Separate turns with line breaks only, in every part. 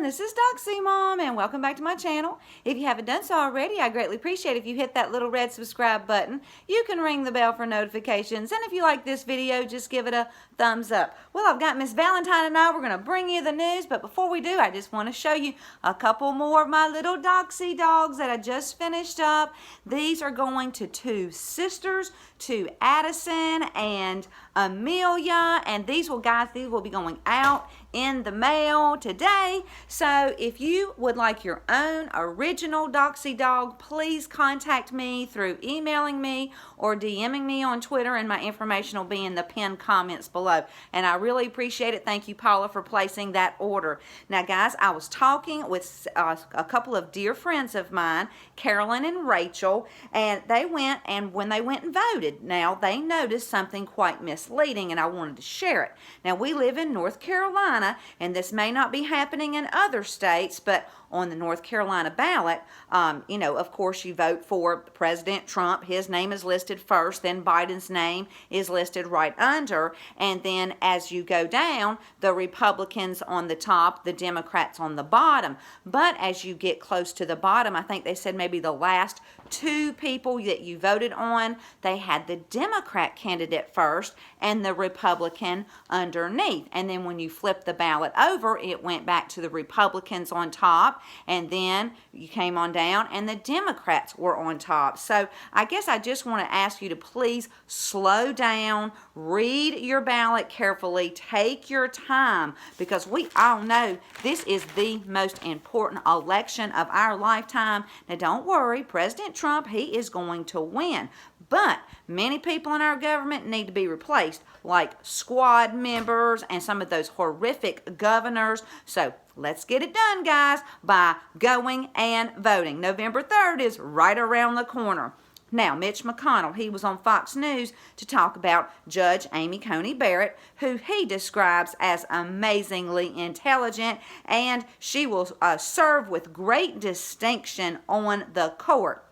This is Doxy Mom, and welcome back to my channel. If you haven't done so already, I greatly appreciate if you hit that little red subscribe button. You can ring the bell for notifications, and if you like this video, just give it a thumbs up. Well, I've got Miss Valentine and I. We're going to bring you the news, but before we do, I just want to show you a couple more of my little Doxy dogs that I just finished up. These are going to two sisters, to Addison and Amelia, and these will be going out in the mail today. So if you would like your own original Doxy dog, please contact me through emailing me or DMing me on Twitter, and my information will be in the pinned comments below. And I really appreciate it. Thank you, Paula, for placing that order. Now, guys, I was talking with a couple of dear friends of mine, Carolyn and Rachel, and when they went and voted, now they noticed something quite misleading, and I wanted to share it. Now, we live in North Carolina, and this may not be happening in other states, but on the North Carolina ballot, of course, you vote for President Trump. His name is listed first, then Biden's name is listed right under, and then as you go down, the Republicans on the top, the Democrats on the bottom. But as you get close to the bottom, I think they said maybe the last two people that you voted on, they had the Democrat candidate first and the Republican underneath. And then when you flip the ballot over, it went back to the Republicans on top, and then you came on down and the Democrats were on top. So I guess I just want to ask you to please slow down, read your ballot carefully, take your time, because we all know this is the most important election of our lifetime. Now don't worry, President Trump, he is going to win. But many people in our government need to be replaced, like squad members and some of those horrific governors. So let's get it done, guys, by going and voting. November 3rd is right around the corner. Now, Mitch McConnell, he was on Fox News to talk about Judge Amy Coney Barrett, who he describes as amazingly intelligent, and she will serve with great distinction on the court.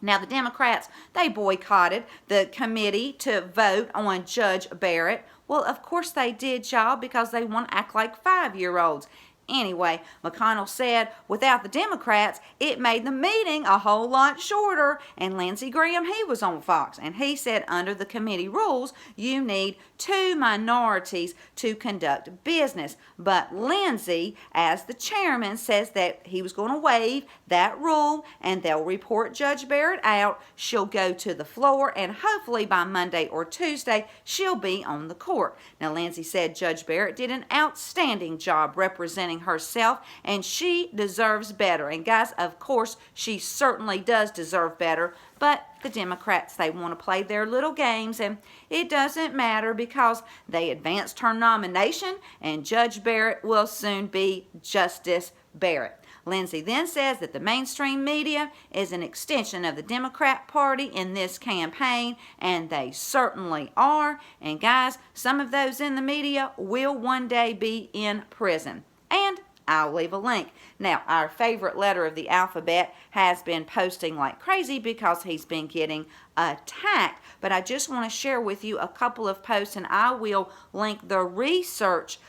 Now, the Democrats, they boycotted the committee to vote on Judge Barrett. Well, of course they did, y'all, because they want to act like 5-year-olds. Anyway, McConnell said without the Democrats, it made the meeting a whole lot shorter. And Lindsey Graham, he was on Fox, and he said under the committee rules, you need 2 minorities to conduct business. But Lindsey, as the chairman, says that he was going to waive that rule, and they'll report Judge Barrett out. She'll go to the floor, and hopefully by Monday or Tuesday, she'll be on the court. Now, Lindsey said Judge Barrett did an outstanding job representing herself, and she deserves better. And guys, of course, she certainly does deserve better, but the Democrats, they want to play their little games, and it doesn't matter because they advanced her nomination, and Judge Barrett will soon be Justice Barrett. Lindsey then says that the mainstream media is an extension of the Democrat Party in this campaign, and they certainly are. And guys, some of those in the media will one day be in prison. And I'll leave a link. Now, our favorite letter of the alphabet has been posting like crazy because he's been getting attacked. But I just want to share with you a couple of posts, and I will link the research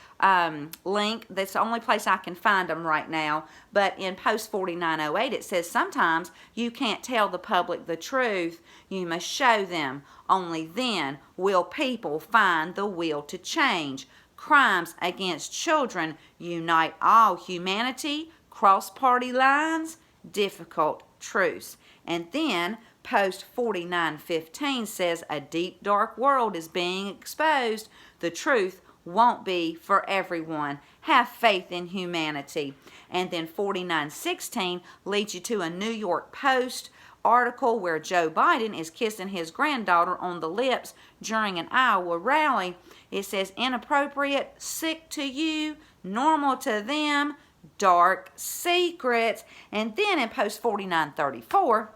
link. That's the only place I can find them right now. But in post 4908, it says sometimes you can't tell the public the truth. You must show them. Only then will people find the will to change. Crimes against children unite all humanity, cross party lines, difficult truths. And then post 4915 says a deep dark world is being exposed. The truth won't be for everyone. Have faith in humanity. And then 4916 leads you to a New York Post article where Joe Biden is kissing his granddaughter on the lips during an Iowa rally. It says inappropriate, sick to you, normal to them, dark secrets. And then in post 4934,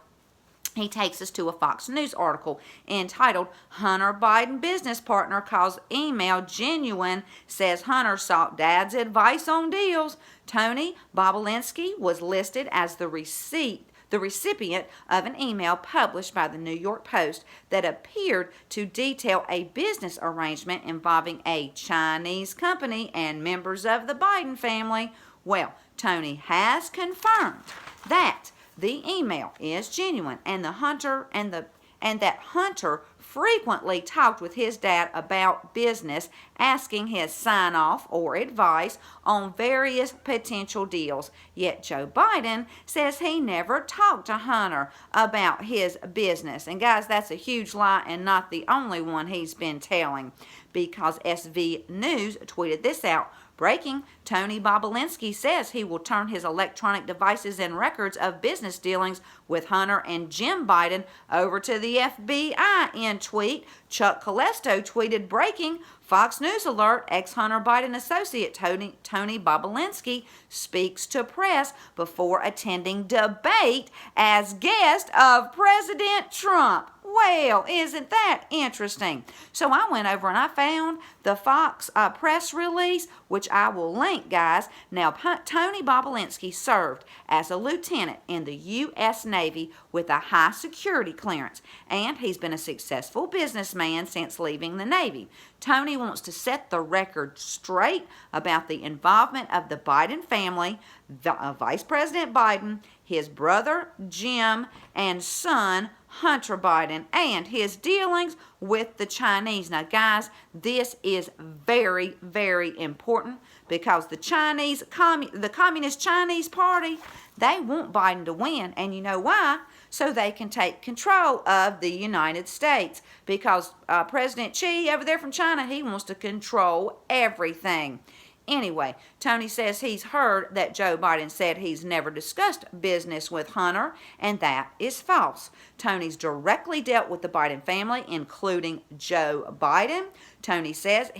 he takes us to a Fox News article entitled Hunter Biden Business Partner Calls Email Genuine, says Hunter sought dad's advice on deals. Tony Bobulinski was listed as the recipient of an email published by the New York Post that appeared to detail a business arrangement involving a Chinese company and members of the Biden family Well, Tony has confirmed that the email is genuine, and that Hunter frequently talked with his dad about business, asking his sign-off or advice on various potential deals. Yet Joe Biden says he never talked to Hunter about his business. And guys, that's a huge lie and not the only one he's been telling, because SV News tweeted this out. Breaking, Tony Bobulinski says he will turn his electronic devices and records of business dealings with Hunter and Jim Biden over to the FBI. In tweet, Chuck Colesto tweeted, breaking, Fox News alert, ex-Hunter Biden associate Tony Bobulinski speaks to press before attending debate as guest of President Trump. Well, isn't that interesting? So I went over and I found the Fox press release, which I will link, guys. Now, Tony Bobulinski served as a lieutenant in the U.S. Navy with a high security clearance, and he's been a successful businessman since leaving the Navy. Tony wants to set the record straight about the involvement of the Biden family, Vice President Biden, his brother Jim, and son Hunter Biden, and his dealings with the Chinese. Now, guys, this is very, very important, because the Communist Chinese Party, they want Biden to win, and you know why? So they can take control of the United States, because President Xi over there from China, he wants to control everything. Anyway, Tony says he's heard that Joe Biden said he's never discussed business with Hunter, and that is false. Tony's directly dealt with the Biden family, including Joe Biden. Tony says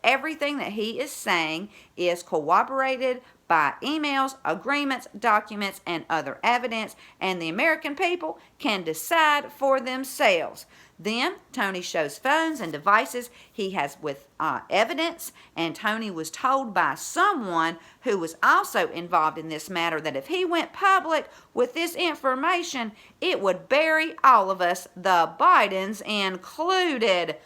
everything that he is saying is corroborated by emails, agreements, documents, and other evidence, and the American people can decide for themselves. Then Tony shows phones and devices he has with evidence, and Tony was told by someone who was also involved in this matter that if he went public with this information, it would bury all of us, the Bidens included.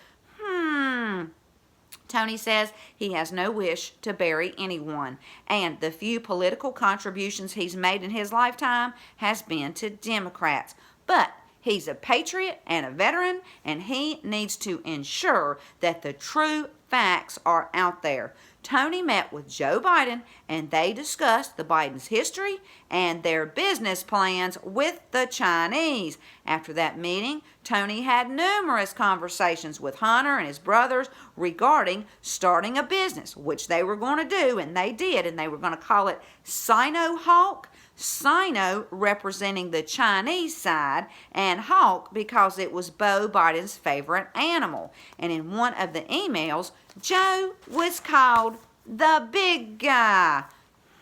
Tony says he has no wish to bury anyone, and the few political contributions he's made in his lifetime has been to Democrats. But he's a patriot and a veteran, and he needs to ensure that the true facts are out there. Tony met with Joe Biden, and they discussed the Bidens' history and their business plans with the Chinese. After that meeting, Tony had numerous conversations with Hunter and his brothers regarding starting a business, which they were going to do, and they did, and they were going to call it Sino-Hawk. Sino representing the Chinese side, and Hawk because it was Beau Biden's favorite animal. And in one of the emails, Joe was called the big guy.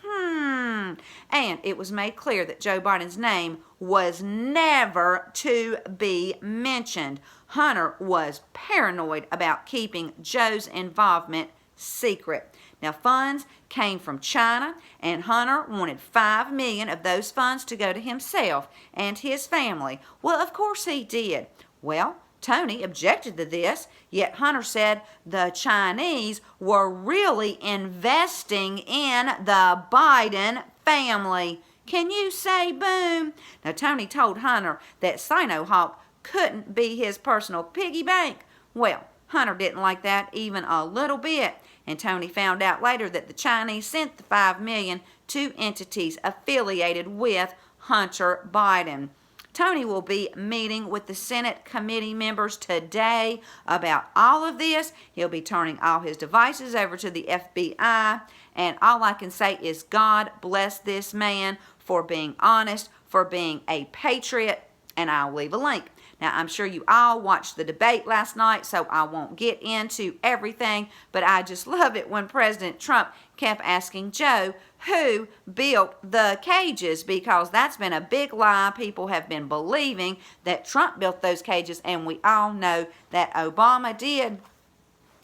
And it was made clear that Joe Biden's name was never to be mentioned. Hunter was paranoid about keeping Joe's involvement secret. Now, funds came from China, and Hunter wanted $5 million of those funds to go to himself and his family. Well, of course he did. Well, Tony objected to this, yet Hunter said the Chinese were really investing in the Biden family. Can you say boom? Now, Tony told Hunter that Sino-Hawk couldn't be his personal piggy bank. Well, Hunter didn't like that even a little bit, and Tony found out later that the Chinese sent the $5 million to entities affiliated with Hunter Biden. Tony will be meeting with the Senate committee members today about all of this. He'll be turning all his devices over to the FBI, and all I can say is God bless this man for being honest, for being a patriot, and I'll leave a link. Now, I'm sure you all watched the debate last night, so I won't get into everything, but I just love it when President Trump kept asking Joe who built the cages, because that's been a big lie. People have been believing that Trump built those cages, and we all know that Obama did.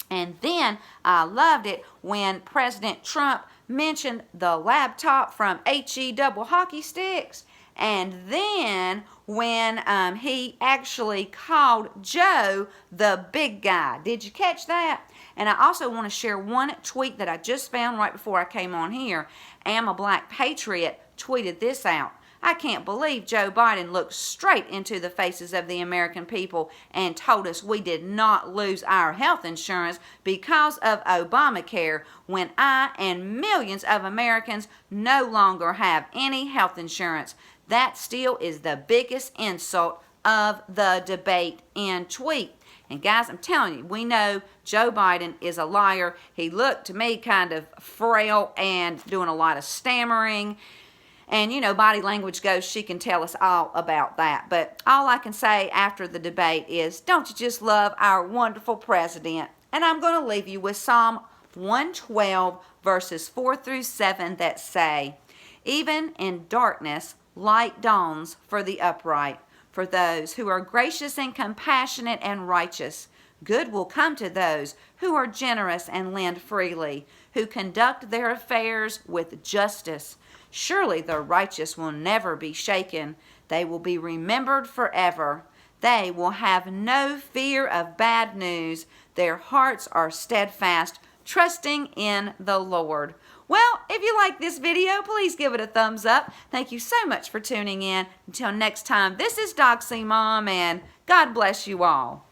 And then I loved it when President Trump mentioned the laptop from HE double hockey sticks. And then when he actually called Joe the big guy. Did you catch that? And I also want to share one tweet that I just found right before I came on here. Am a Black Patriot tweeted this out. I can't believe Joe Biden looked straight into the faces of the American people and told us we did not lose our health insurance because of Obamacare when I and millions of Americans no longer have any health insurance. That still is the biggest insult of the debate and tweet. And guys, I'm telling you, we know Joe Biden is a liar. He looked to me kind of frail and doing a lot of stammering. And, you know, body language goes, she can tell us all about that. But all I can say after the debate is, don't you just love our wonderful president? And I'm going to leave you with Psalm 112, verses 4 through 7 that say, even in darkness, light dawns for the upright, for those who are gracious and compassionate and righteous. Good will come to those who are generous and lend freely, who conduct their affairs with justice. Surely the righteous will never be shaken. They will be remembered forever. They will have no fear of bad news. Their hearts are steadfast, trusting in the Lord. Well, if you like this video, please give it a thumbs up. Thank you so much for tuning in. Until next time, this is Doxy Mom, and God bless you all.